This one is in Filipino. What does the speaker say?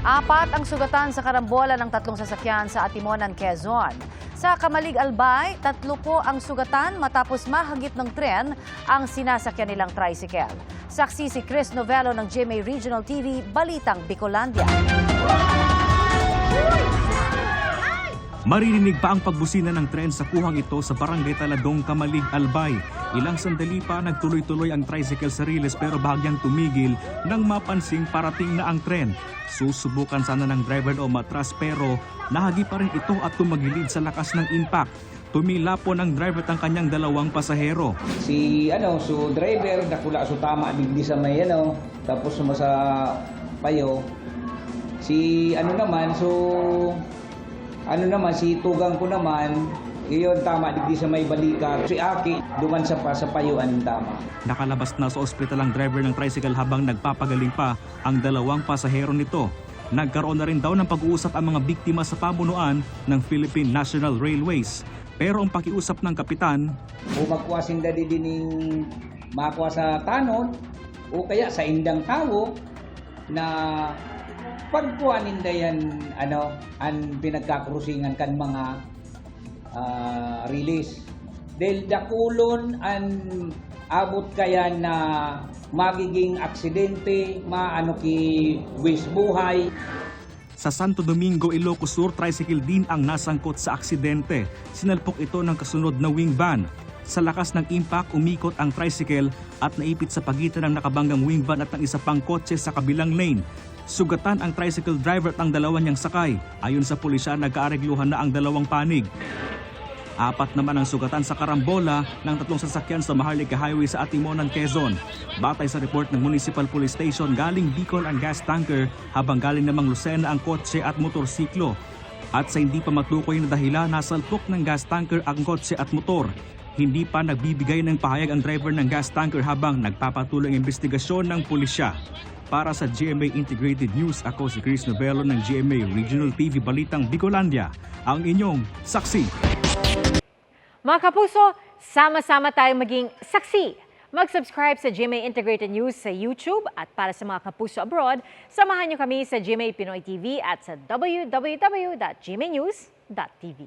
Apat ang sugatan sa karambola ng tatlong sasakyan sa Atimonan, Quezon. Sa Kamalig, Albay, 3 po ang sugatan matapos mahagip ng tren ang sinasakyan nilang tricycle. Saksi si Chris Novello ng GMA Regional TV, Balitang Bicolandia. Maririnig pa ang pagbusina ng tren sa kuhang ito sa Barangay Taladong, Kamalig, Albay. Ilang sandali pa nagtuloy-tuloy ang tricycle sa riles pero bahagyang tumigil nang mapansing parating na ang tren. Susubukan sana ng driver o matras pero nahagi pa rin ito at tumagilid sa lakas ng impact. Tumila po ng driver at ang kanyang dalawang pasahero. So driver nakula so tama digdi sa may tapos sumasa payo. Si tugang ko naman, iyon tama digdi sa may balikat. Si Aki duman sa payuan tama. Nakalabas na sa ospital ang driver ng tricycle habang nagpapagaling pa ang dalawang pasahero nito. Nagkaroon na rin daw ng pag-uusap ang mga biktima sa pamunuan ng Philippine National Railways. Pero ang pakiusap ng kapitan, o magkuwasin dadi dining makuha sa tanon o kaya sa indang tao na pagkuhanin dayan ang pinagkakrusingan kan mga release. Dahil dakulon ang abot kaya na magiging aksidente, ki wis buhay. sa Santo Domingo, Ilocos Sur, tricycle din ang nasangkot sa aksidente. Sinalpok ito ng kasunod na wing van. Sa lakas ng impact, umikot ang tricycle at naipit sa pagitan ng nakabanggang wing van at ng isa pang kotse sa kabilang lane. Sugatan ang tricycle driver at ang dalawa niyang sakay. Ayon sa pulisya, nagkaaregluhan na ang dalawang panig. 4 naman ang sugatan sa karambola ng 3 sasakyan sa Maharlika Highway sa Atimonan, Quezon. Batay sa report ng Municipal Police Station, galing Bicol ang gas tanker habang galing namang Lucena ang kotse at motorsiklo. At sa hindi pa matukoy na dahilan, nasalpok ng gas tanker ang kotse at motor. Hindi pa nagbibigay ng pahayag ang driver ng gas tanker habang nagpapatuloy ang investigasyon ng pulisya. Para sa GMA Integrated News, ako si Chris Novello ng GMA Regional TV Balitang Bicolandia, ang inyong saksi. Mga kapuso, sama-sama tayong maging saksi. Mag-subscribe sa GMA Integrated News sa YouTube at para sa mga kapuso abroad, samahan niyo kami sa GMA Pinoy TV at sa www.gmanews.tv.